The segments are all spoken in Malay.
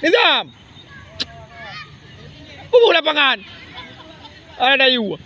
Nizam. Bubuh lapangan. Ada you.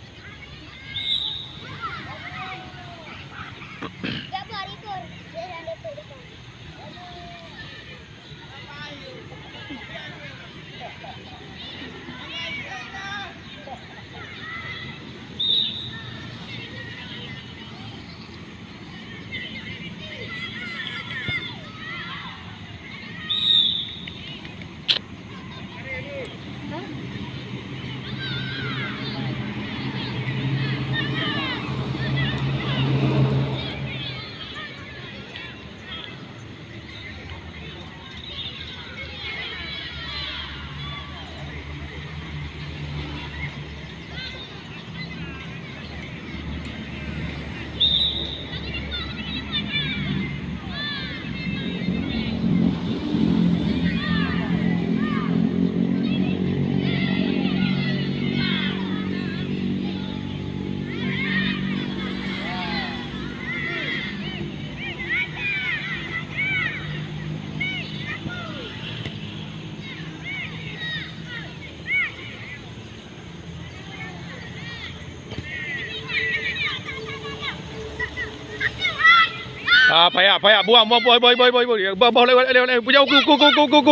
Payah, buang, boy,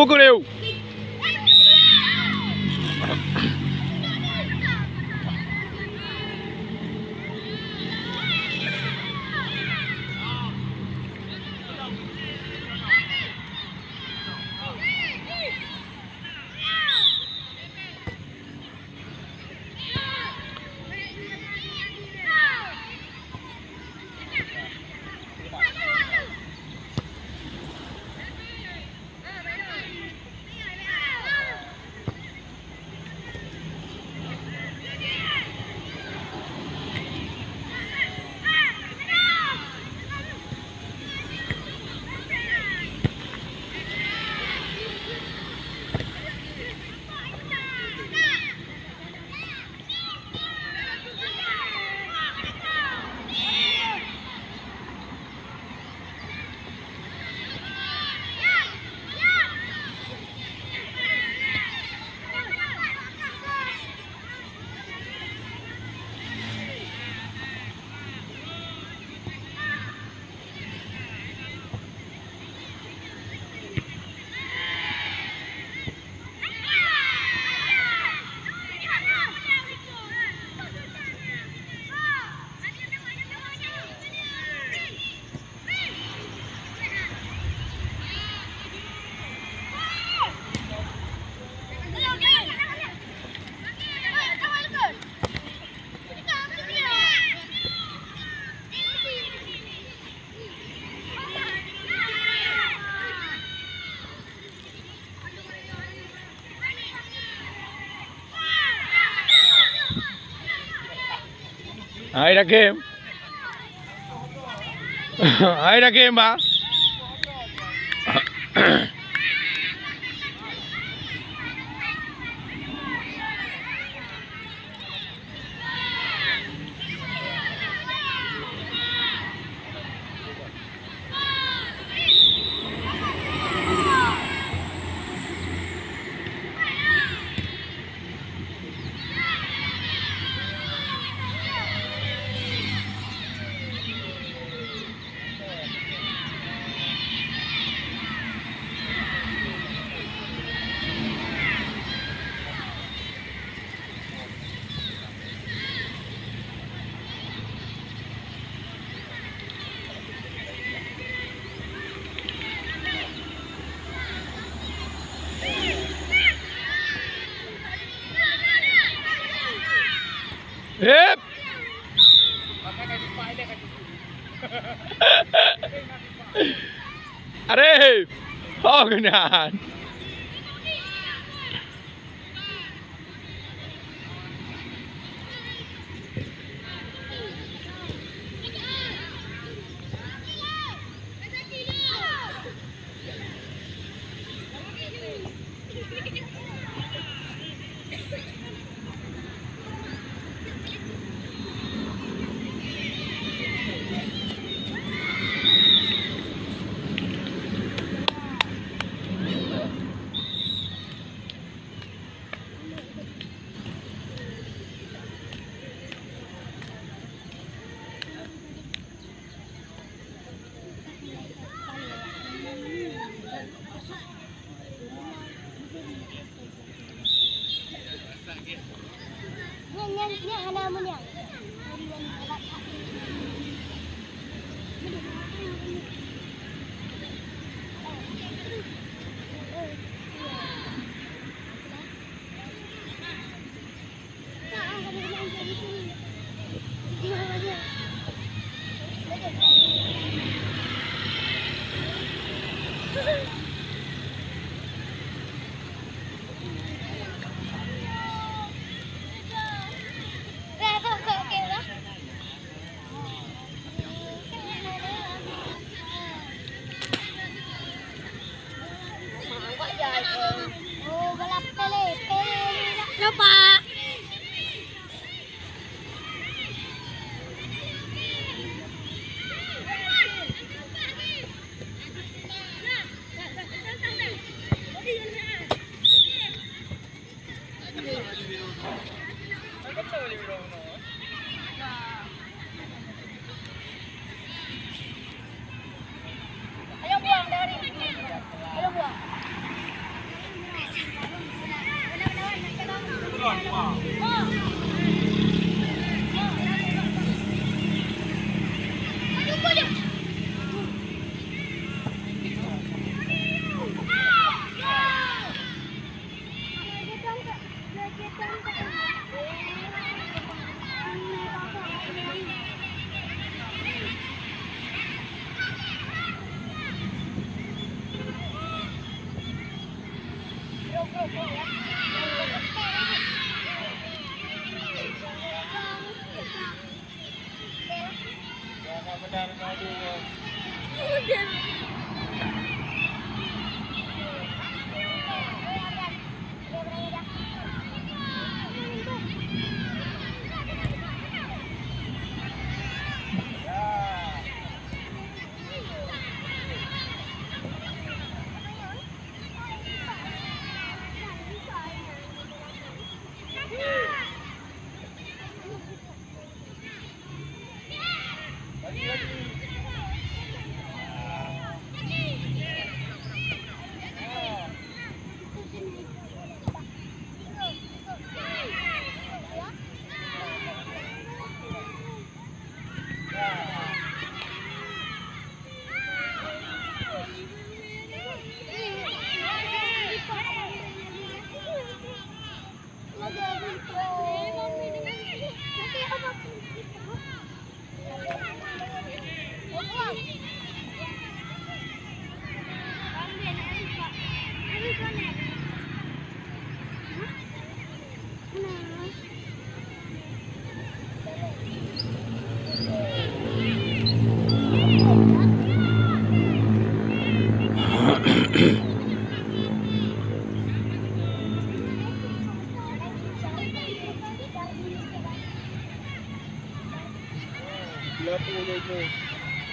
go, leo. Aida game. Aida game ba? Hep. Arif. Oh, ganyan. Lupa. Ayo buang dari. Ayo buang.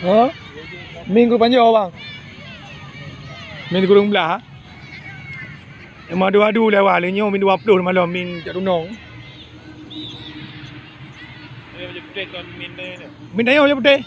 Hah? Minggu panjang bang. Minggu kurang belah. Emang adu-adu lewat lenyong minggu upload malam min kat runong. Ini macam putih kan min dah ni. Min dah macam putih.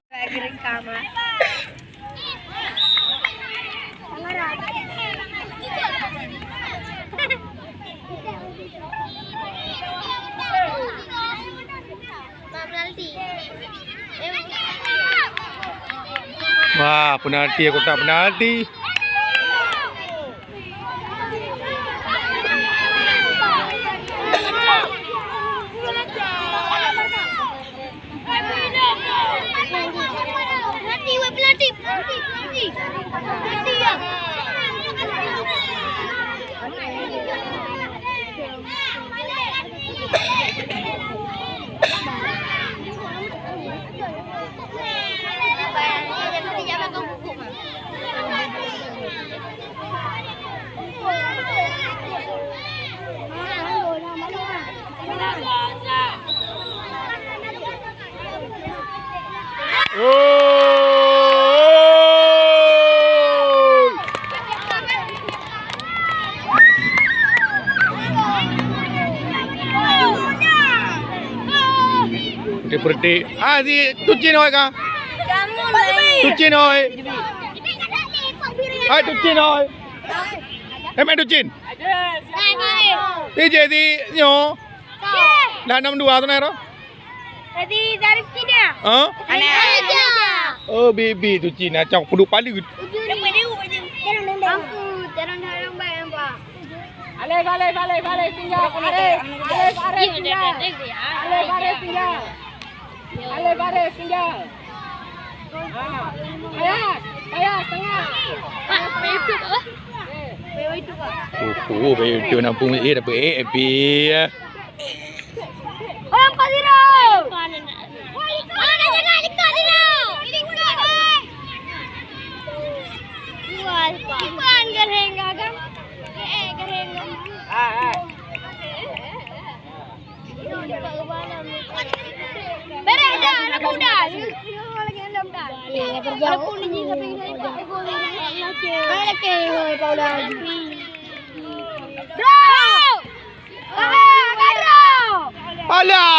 Lagi rekaman. Wah, penalti aku tak penalti. Penalti. Seperti si tucin oi ka. Kamu lagi. Tucin oi. Tucin oi. Em tucin. Je si nyo. Dah 62 tu nero. Tadi dari sini. Oh baby tucin nak cak puduk pala. Aku jangan harang bayang pak. Ale tinggal. Ale tinggal. Ayah tengah. Pak, itu apa? Itu pak. Oh baby nampung dapat happy. Orang Pasiro. Mana jangan ikut Pasiro. Ikan gareng gagang. Gareng. Beres dah, anak muda. Lagi enam dah. Aku ni sampai lagi Paula. Bro. Alah.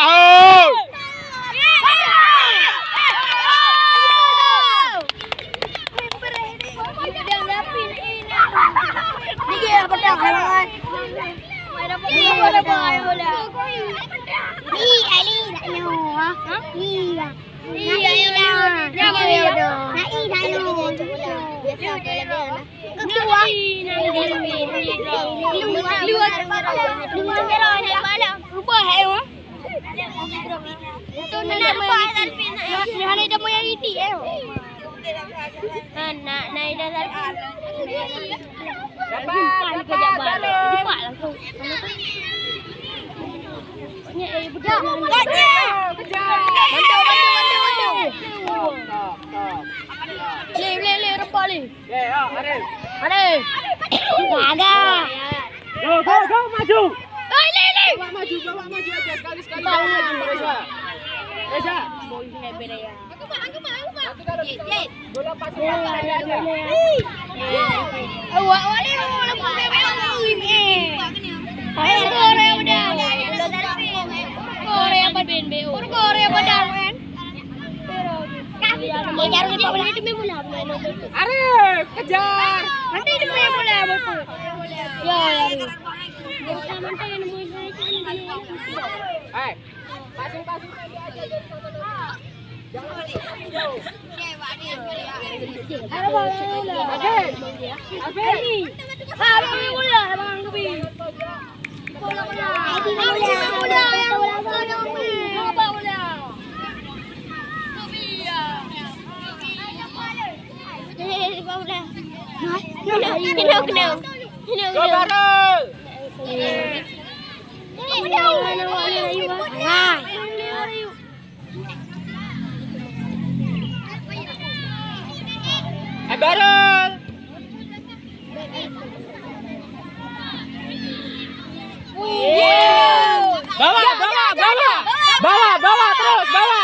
Go, maju. Bawa maju aja sekali-sekali. Reza. Bola pasang Arif, kejar. Nanti dia bola betul. Ya. Passing Barel. Bawa terus, bawa.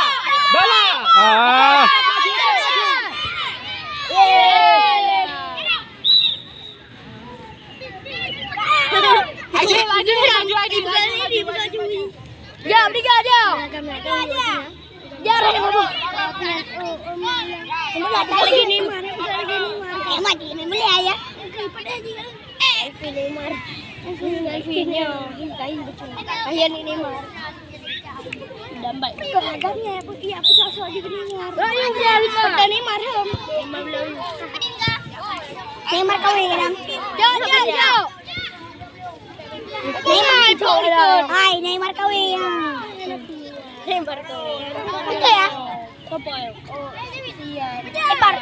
Ya, bertiga aja. Jarang apa? Lagi Neymar. Mati Neymar ya. Neymar. Neymar. Ayah Neymar. Dan baik. Harganya iya aku sosok di Neymar. Ayo dia bisa Neymar hem. Neymar kawin kan? Jauh. Neymar kawin. Hai Neymar kawin. Neymar kawin. Itu ya? Apa ya? Oh, iya. Neymar.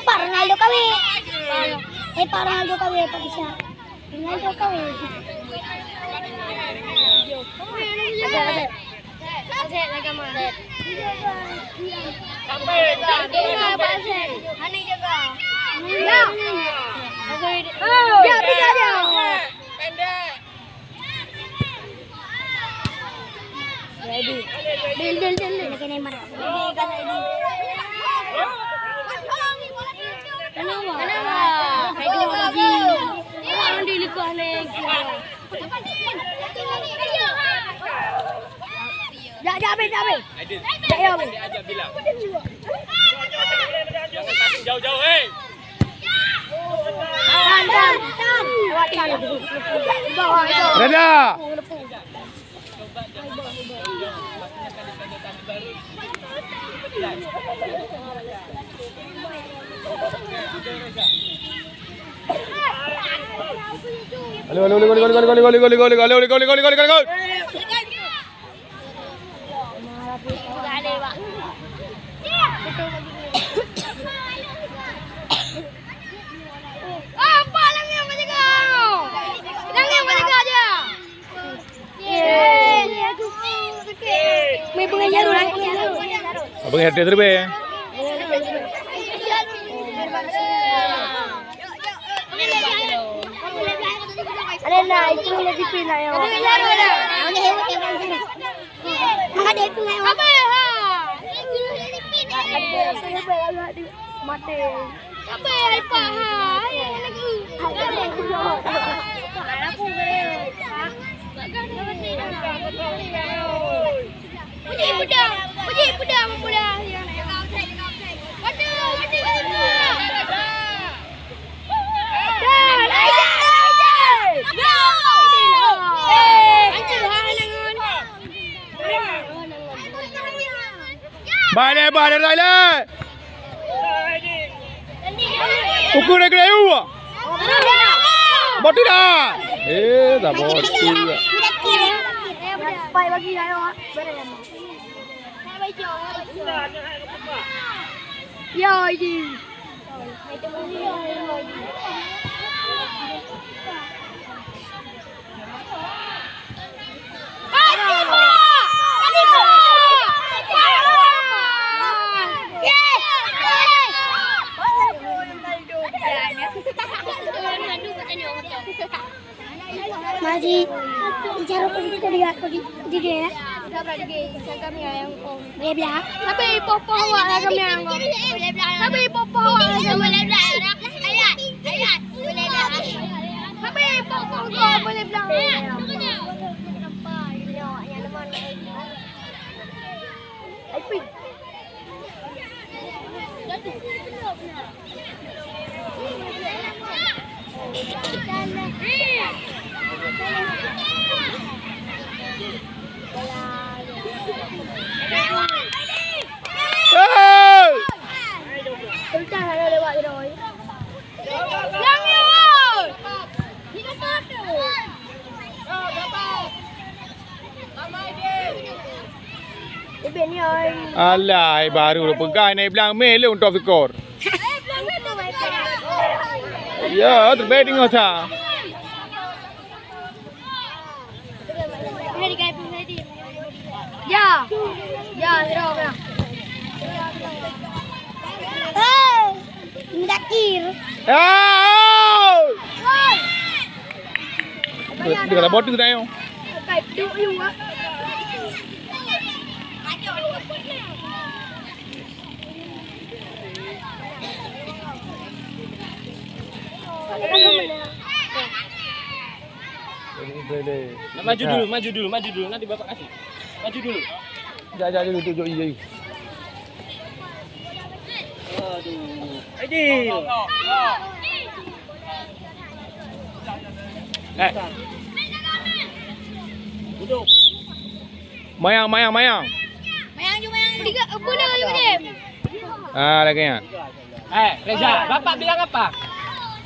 Pak Ronaldo kami. Pak Ronaldo kami Pak bisa. Ronaldo kami. Hani jaga. Ya. Ya, tiga aja. Pendek. Ready. Del. Lagi Neymar. Kenapa? Aduh lagi. Orang dilikuh lagi. Jabe. Ya. Aja bilang. Jangan passing jauh-jauh, hei. Dan. Bawah itu. Reda. Gol. May pengajar orang. Abang hati terbe. Ada na itu lebih pina yo. Ada hewan yang mana? Ada itu hewan. Apa ya? Ada di mati. Apa ya Pak? Puji pedang. Balik rồi lên. Ukur nak kena you. Boti dah. Dah boti. Pai bagi ayo. Yo ini. Masih bicara politik dia di dia. Kami yang dia bilang. Tapi popo awak kami yang. Tapi popo awak boleh bilang. Ayat. Boleh bilang. Tapi popo awak boleh bilang. Kita ada lewat rồi. Yang ơi. Kita satu. Iben ni ơi. Alah, baru pegang naik belang mele untuk fikor. Ya, terbaik tengok sah. Ya, terus. Mendakir. Dia kata boti tu dah yo. Kayak duk yung ah. Nak maju dulu. Nanti bapak kasih. Maju dulu. Jap dulu tunjuk je. Aduh. Aidil. Duduk. Mayang. Mayang. Tiga, boleh dia. Lagi ya. Reza, bapak bilang apa?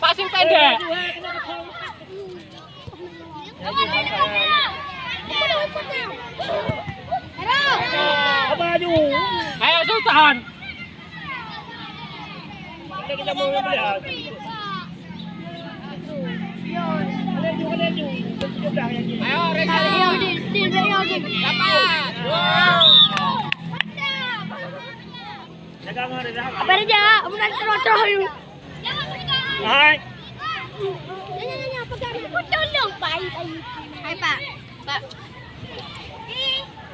Passing pendek. Ayo suruh tahan. Kita mau beli. Ayo, Reza. Dapat. Apa aja? Udah terus. Hai. Tolong, Pak. Hai, Pak. Pak.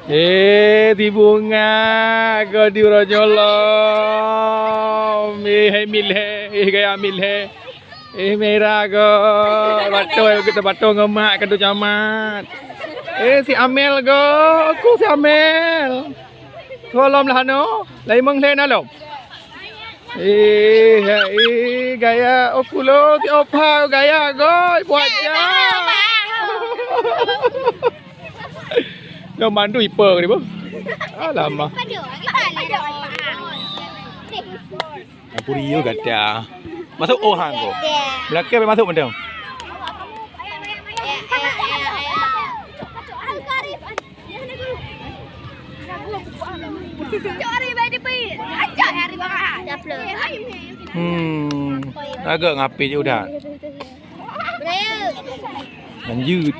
Di bunga ko di rojolom hai milhe gaya milhe merah ko bato kita bato ngemak kadu camat si Amel go aku si Amel tolong lah no lai meng le na lo gaya okulo ti opa gaya go buat ya Kau mandu ipa ke dia, alamak. Apa dia kata? Masuk orang kau. Belakang masuk macam. Agak ngapi je udah. Lanjut.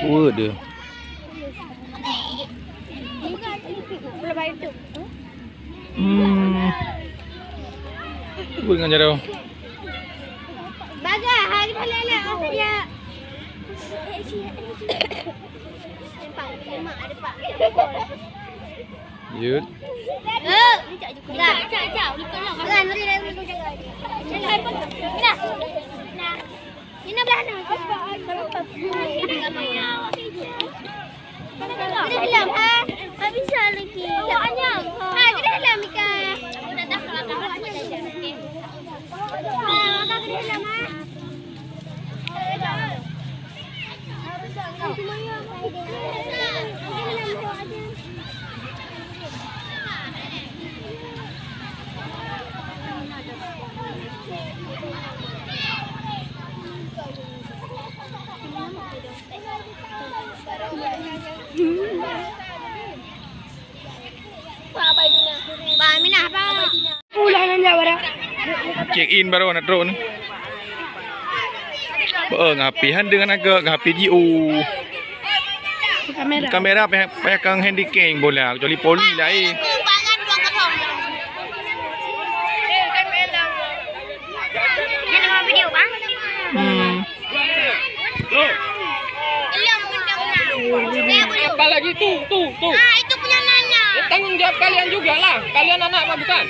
Waduh. Buat dengan cara. Baga, hari lele ya. Yud. Ini belah ni. Kita hilang ha. Habis lagi. Tanya. Ha, kita hilang Mika. Aku dah dah kalau tak apa saja. Okey. Maka kita hilang ha. Check in baru nak drone. Ngapihan dengan agak ngapi GO. Kamera pegang handycam boleh kecuali poli lah Apa lagi tuh. Ah, itu punya Nana. Tanggung jawab kalian juga lah. Kalian anak apa bukan?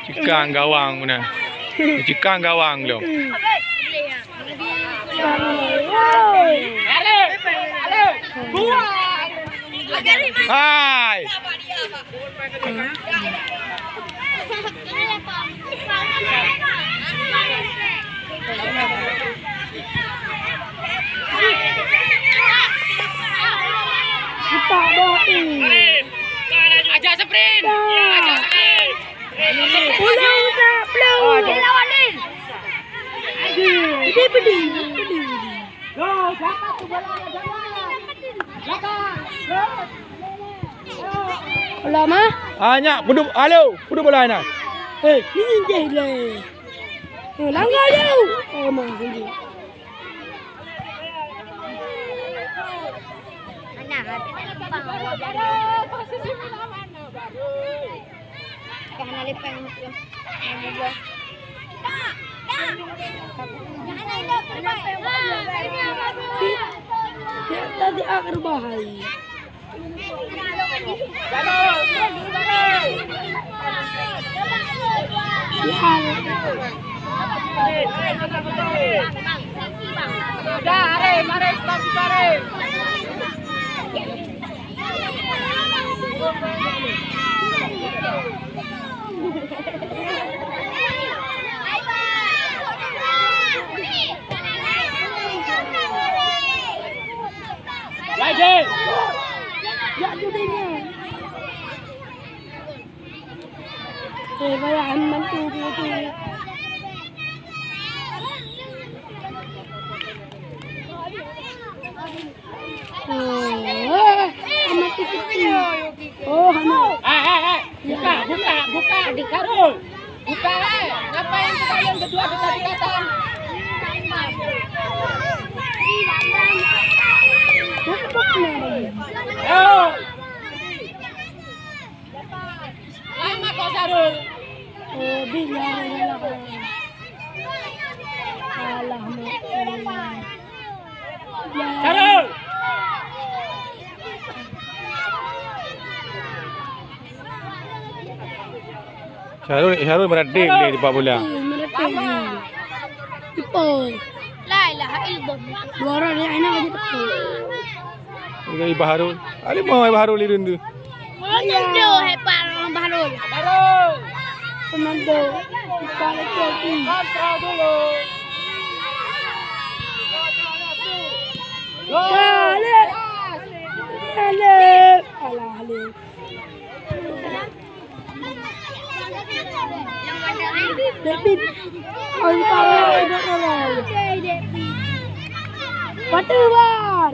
Cikang gawang mana? Cikang gawang lo. Hai. Ajak sprint. Ajak sprint. Pulau tak pulau. Lawan ni. Ini pedih. Lama? Hanya budu halo, budu bola nak. Ini je lah. Langgar dia. Oh, mangkuli. Kahana lepang tu. Tadi akhir bahaya. Mari, stop, mari. Lagi. Ya, tu dia. Bayar aman tu. Aman tu. Oh, Hana. Buka. Sarul. Buka, Ngapain kalian berdua dekat-dekatan? Ayo. Lama kok Sarul? Oh, bilang. Sarul. Syarul meredip dia di Pak Bola. Ipo. La ilaha illallah. Dua orang dia enak aja betul. Ini Ibu Harul. Ali mau Ibu Harul itu tu. Penando hebat orang Baharul. Sarul. Penando. Kepala kaki. Kontrol dulu. Dale. Alah. David. Oi power David. Patu war.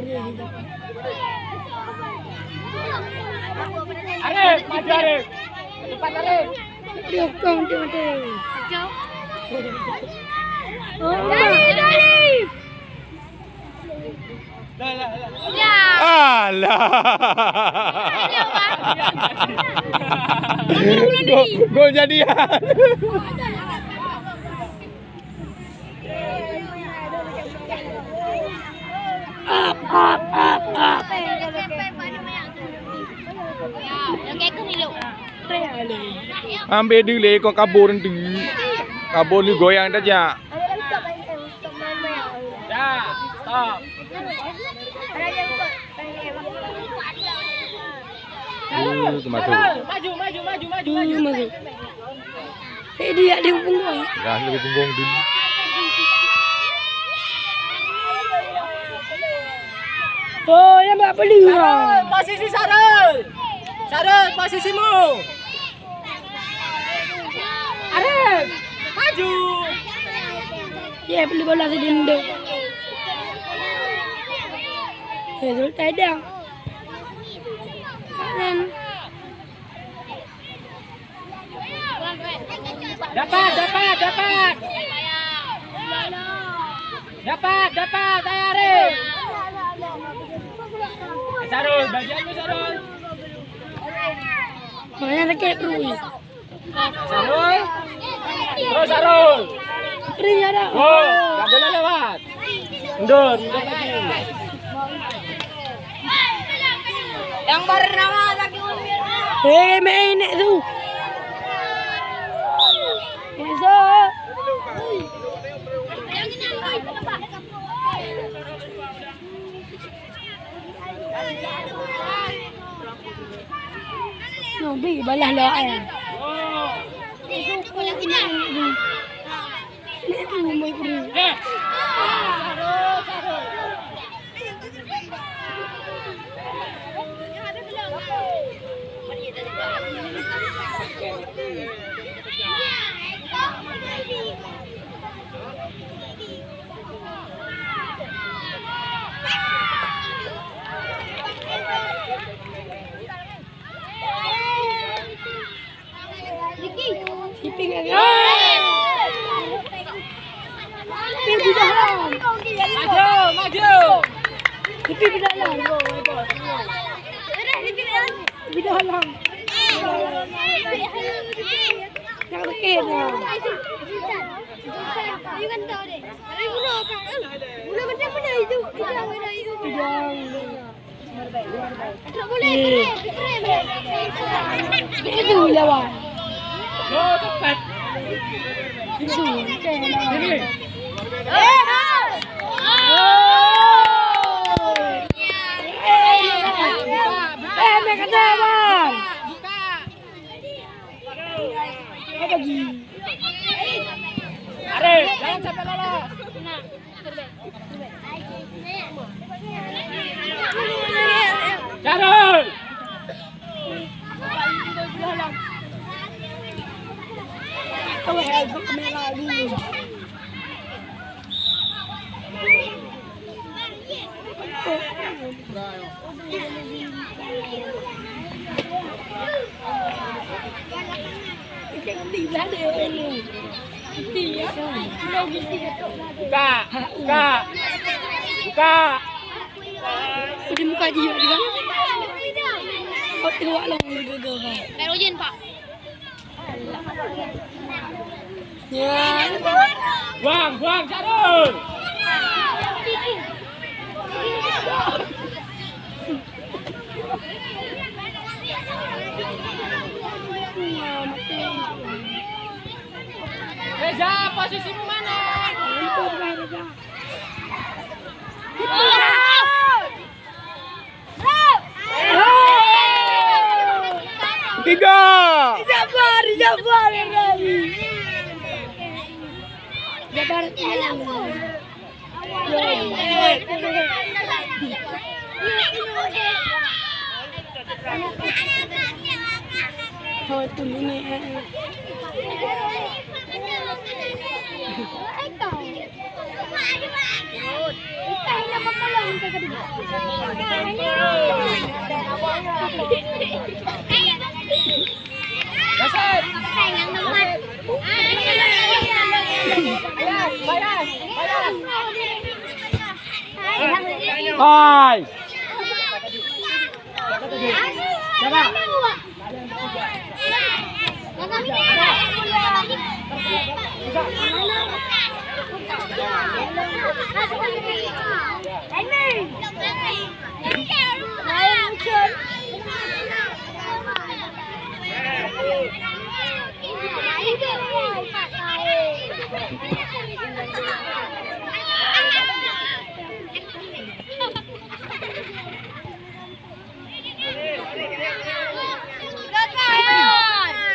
Arif, maju Arif. Cepat Arif. Dia kong dia. Dari. Alah. Gol jadian. Up. Ambil dulu kau kabur nanti. Kabur ni goyang saja. Ya, stop. Masuk. Maju. Dia di punggung. Dah lebih punggung dulu. Oh, yang tak beli. Sarul, posisi Sarul. Sarul, posisimu. Arif, maju. Ya, beli bola sedenda. Betul tak ada. Dapat, saya Arif. Sarul, bagianmu Sarul. Mana rakyat perui? Sarul. Terus Sarul. Perui ada. Oh, tak boleh lewat. Mundur lagi. Yang bernama lagi mundur. Main nak tu. Esok. Nabi balas lah ayam. Esok pula kena ni. Ni tu mai pergi. Siping lagi. Pergi dalam. Maju. Pergi dalam. Pergi dalam. Yang kekeh ni. You kan tahu deh. Bulan macam mana itu? Tak boleh. Itu lawan. Oh, tepat. Itu. Sini. Nak kata bang. Apa lagi? Arif, jangan sampai lolos. Sarul. Awak harus kamera dulu. Buka. Di muka dia juga. Kau tengok long juga. Perojen pak. Ya. Buang, Syarul. Reza, posisimu mana? Tiga. Jabar. Thôi tụi mình Hai.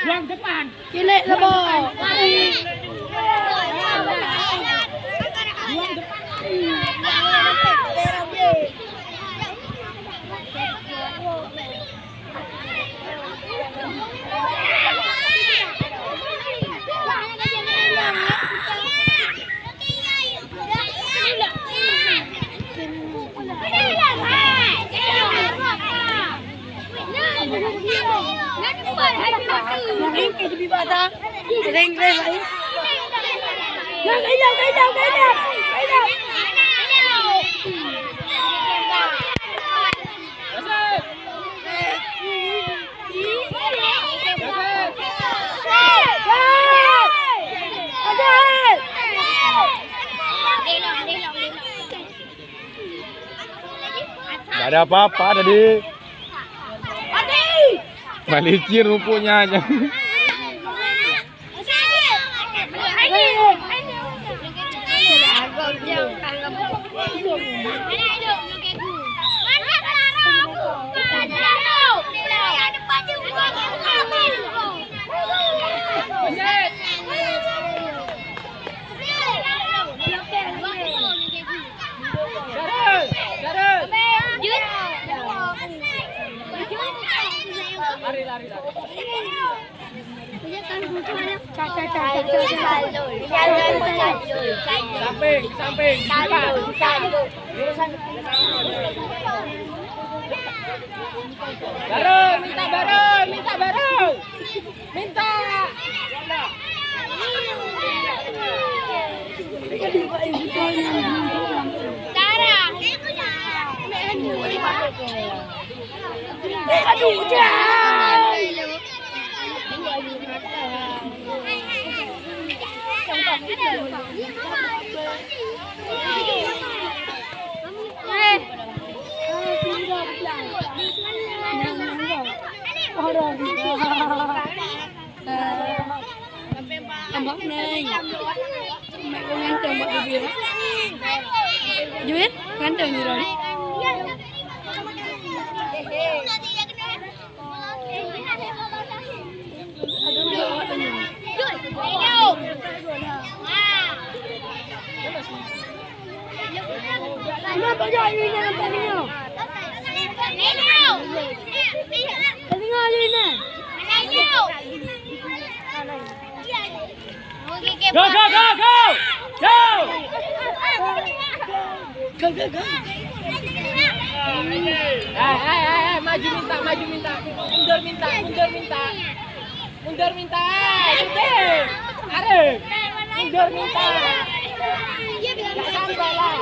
Buang depan. Kilek lah boy. Ring cái gì vậy ta? Ring vậy. Cái đâu. Gak ada apa-apa tadi. Balicin rumputnya aja. Lari. Samping. Bareng, minta bareng. Minta. Aduh, Ambak neng. Mẹ con ngăn tường bật đi việc. Duit, ngăn tường gì rồi? Nó có rồi đi nè, tao đi nào. Tao đi ngồi đi nè. Go, go, go, go! Go! Maju minta, maju minta. Mundur minta, mundur minta. Mundur minta. Arif. Arif. Mundur minta. Jangan sampai lah.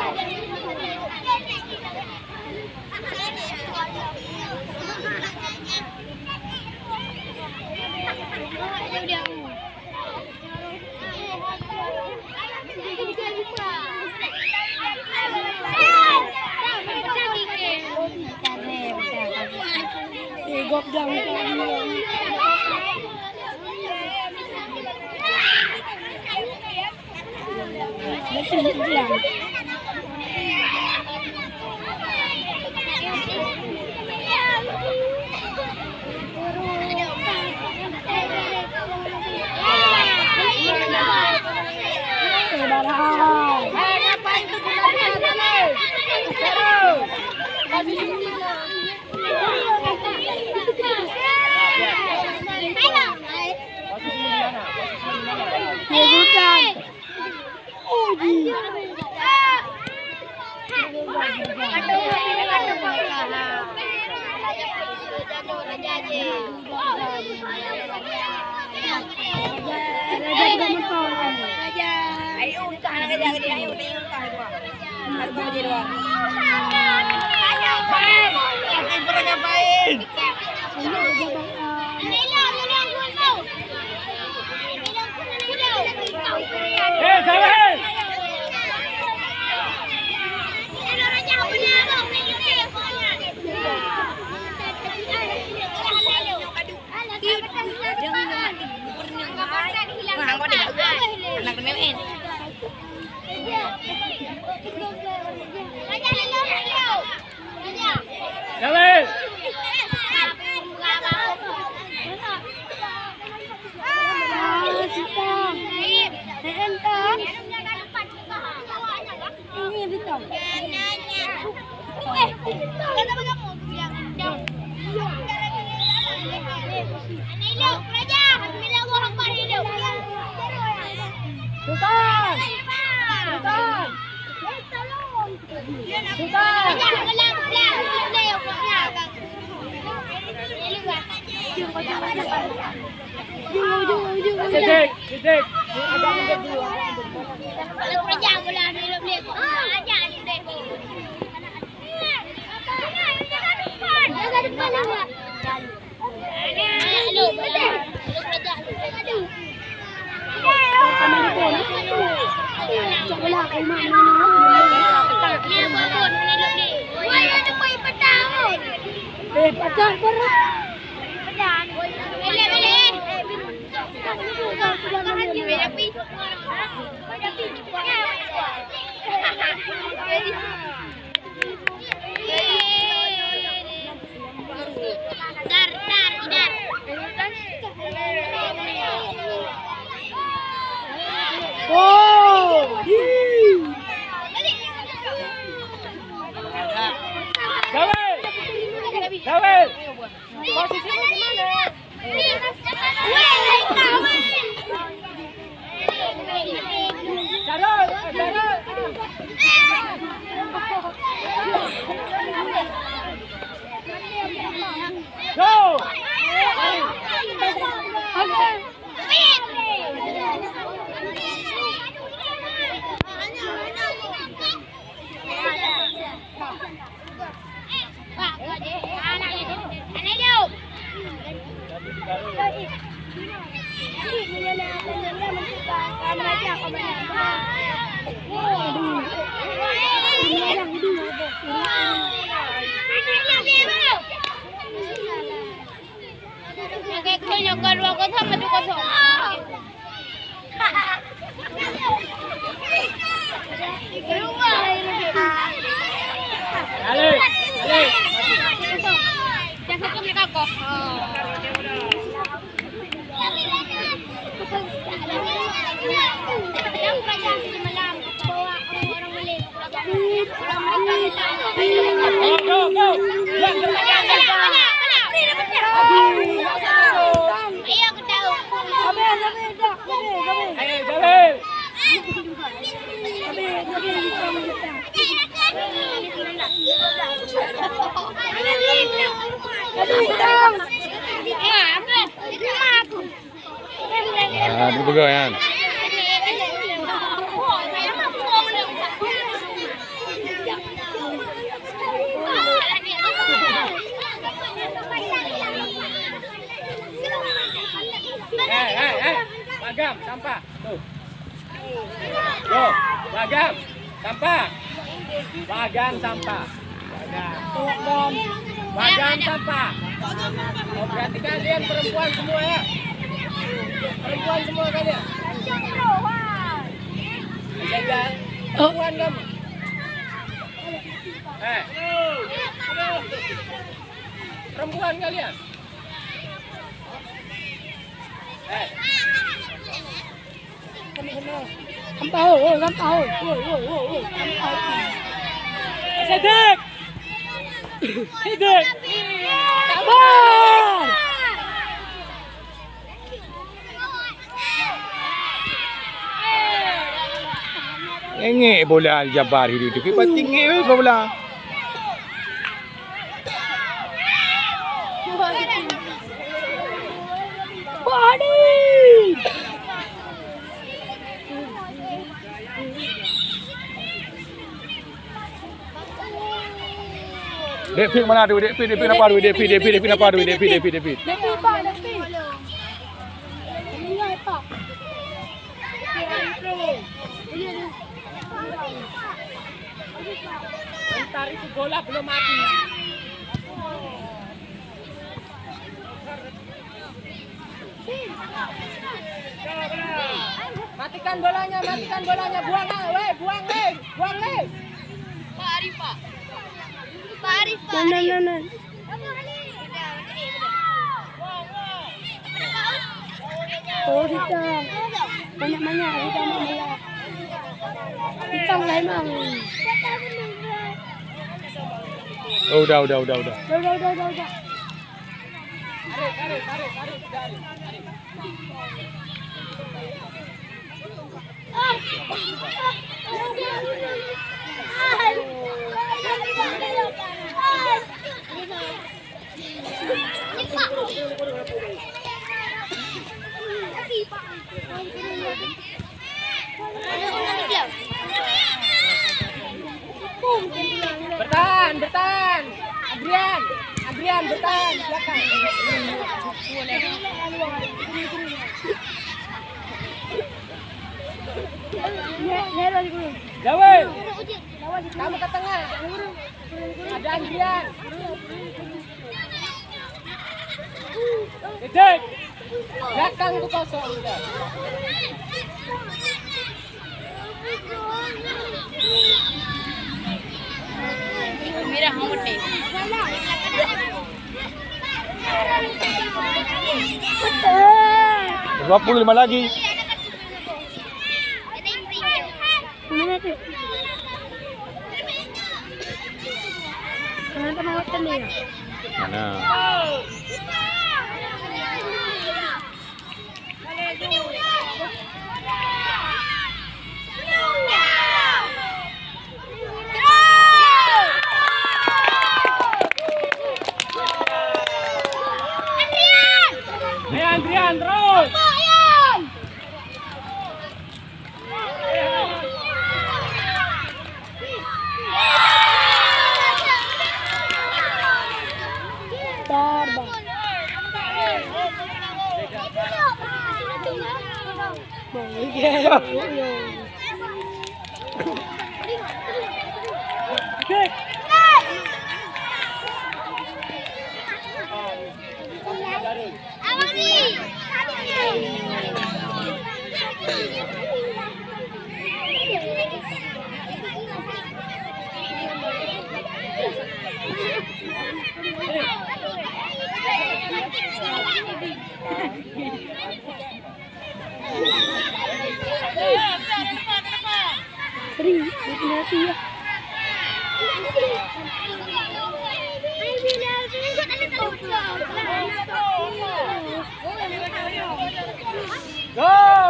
Sidik, sidik. Agak mundur dulu. Kalau kerja bola ni lebih kok. Aja ni deh. Jaga depan lah. Hello, bola. Kalau kerja aduh. Kami pun. Cak bola kau mana? Ni apa pun ni lebih. Woi, ada pai petang. Petang berat. Petang. Boleh, boleh. Dawel. Posisi mana? Go! Ayo, Dia pegang kan. Bagam, sampah. Tuh. Go, bagam, sampah. Bagam, sampah. Bagam. Bagam, sampah. Oh, berarti kalian perempuan semua ya? Perempuan semua kalian? Jaga. Perempuan kamu. Perempuan kalian? Sedek. Sedek. Sabar. Engek bola Al-Jabar hidup tu. Kita tinggi bola. Dek Fit mana tu? Dek Fit apa tu? Dek Fit apa tu? Dek Fit. Bentar itu bola belum mati. Matikan bolanya, buang, buang. Pak Arif, Pak. Oh, kita banyak-banyak kita mau bola. Kita lain bang. Oh, udah. Udah. Bertahan. Adrian bertahan belakang. Jawel, kamu ke tengah. Ada Adrian. Dedek, belakang itu kosong udah. Merah hamutnya. 25 lagi. Mana tu? Mana tu mau tanya? Mana? Adrian terus. Go!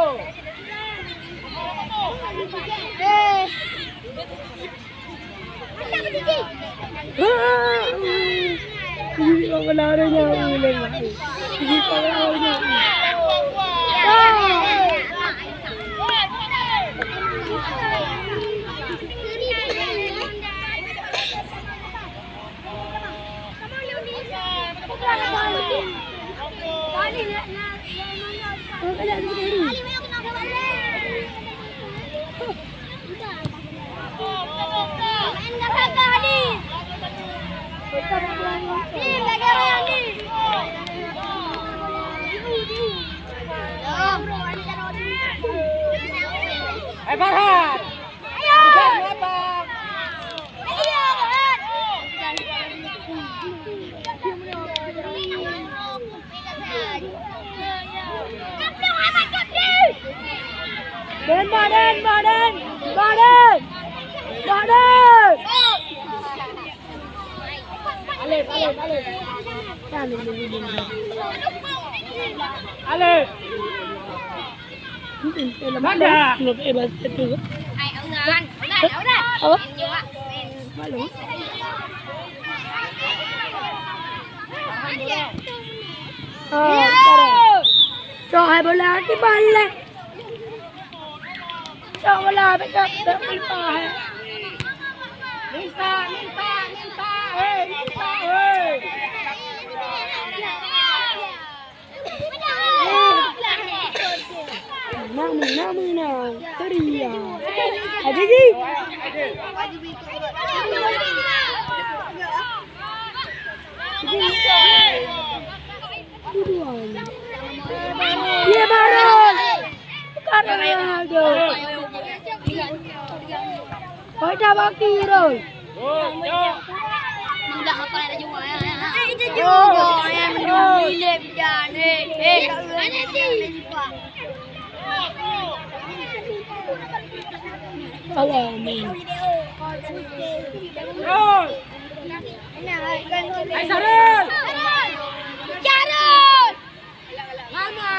Penarinya ulang. Ini penarinya. Farhan. Ayo. Berapa? Ayo, Badan. Alif. Alif. Banda. Apa? Cho hai bola cái ball này. Cho bola với các đỡ ball phải. Minta. Hei, minta. Hei. Nama nào. Teriya. Ada gì? Dia baru. Bukan Ronaldo. Kau dah baki rồi. Udah apa ada juga ya. Itu juga yang mendulik dan Alamin. Hai Sarul. Jarul. Mama.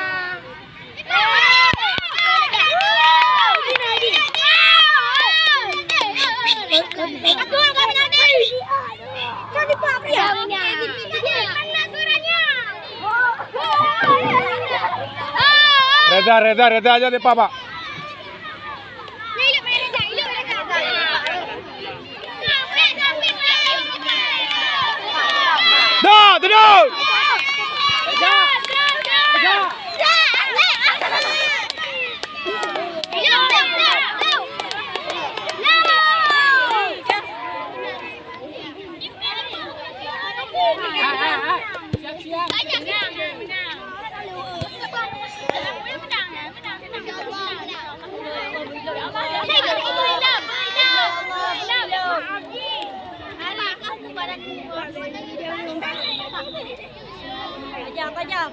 Aku angkat nanti. Kan di Pak Pria. Mana suaranya? Reda aja deh Pak. Dah, tidur.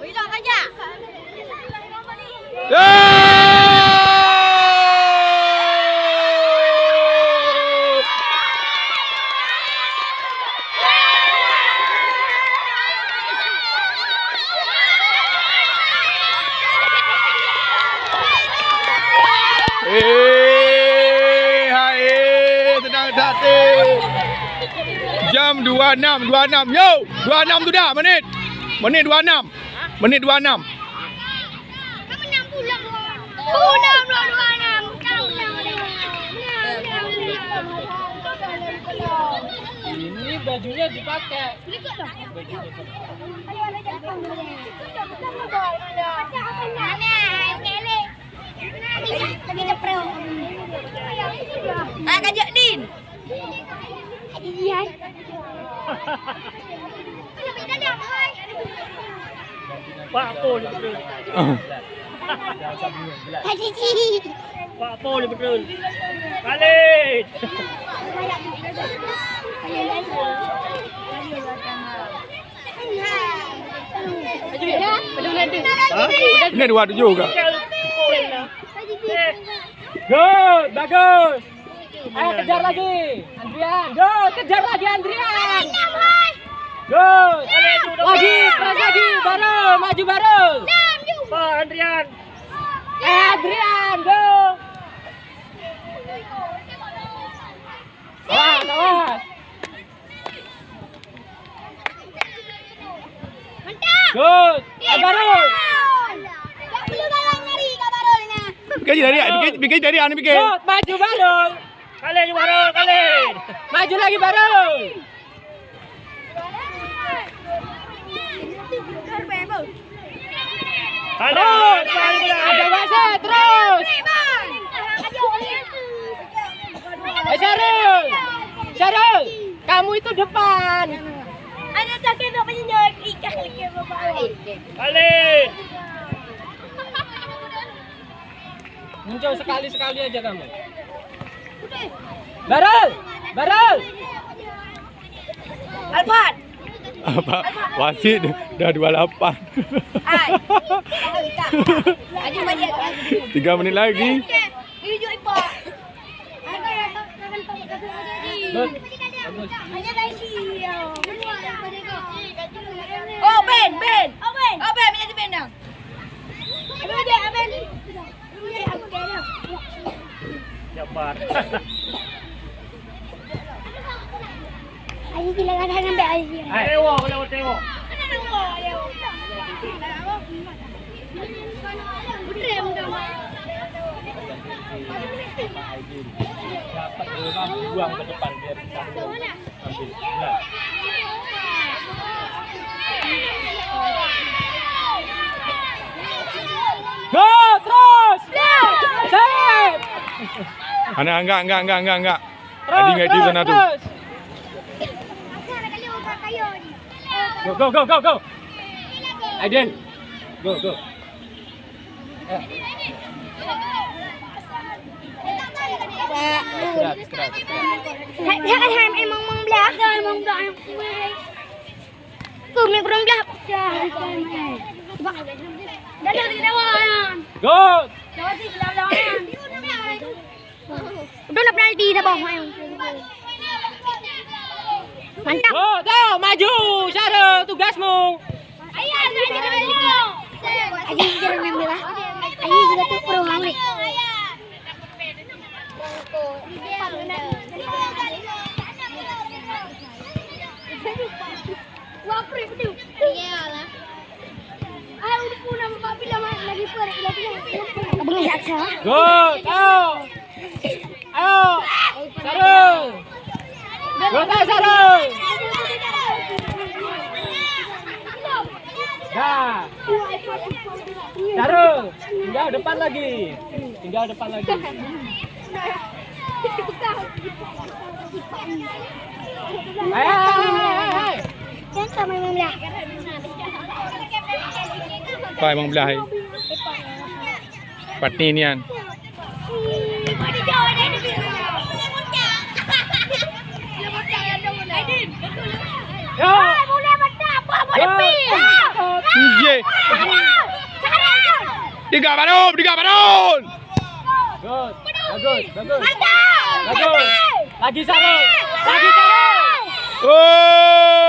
Bilang aja. Tenang hati. Jam 26. Yo, 26 tu dah menit. Menit 26. Menit 26. Pulang. Ini bajunya dipakai. Kajak Din. Pak Po ni betul. Pak Po ni betul. Khalid. Ini 27 ke? Go, bagus. Ayo kejar lagi, Andrian. Go, kejar lagi Andrian. Go, lagi, press lagi, baru, maju baru. Pak Andrian. Adrian, go. Awas. Good. Barul. Tak perlu balang lari Kak Barulnya. Bikin dari anu bikin. Good. Maju Barul. Kali Barul, kali. Maju lagi Barul. Terus. Ada wasit terus. Syarul. Syarul. Kamu itu depan. Ada tak kena penyok ikan ke bapak. Kali. Muncul sekali-sekali aja kamu. Barul. Barul. Alfat. Apa? Wasit dah 28. Aji mari. 3 menit lagi. Hijau ipak. Good. Hanya dari dia. Oh Ben, Ben. Oh Ben. Oh Ben, menjadi Ben dah. Ben. Jabar. Aji sila kan sampai Aji. Tengok, lewat tengok. Dapat bola buang ke depan biar bisa ambil. Nah. Go terus. Sip. Enggak. Tadi enggak di sana tuh. Go. Aiden. Go. Istirahat. Dia kan emang belakang, emang belakang. Tuh, kurang belakang. Dah di lawan. Go. Lawan di lawan. Udah nak penalti dah bawah. Mantap. Go, tahu maju. Syarul, tugasmu. Ayo. Aji jangan ngambil lah. Aji juga tuh perlu ngambil. Wapri betul. Iyalah. Ah udah punya papi lagi pergi lagi. Abang lihat saya. Go, tahu. Ayo. Syarul. Go, tahu Syarul. Dah. Syarul, tinggal depan lagi. Ayo. Yang sama yang belah. Kau emang belah. Patni nian. Yo. Boleh betul, boleh pi. Ye. 3 Barul. Good. Bagus. Mantap. Bagus. Lagi Syarul. Oh!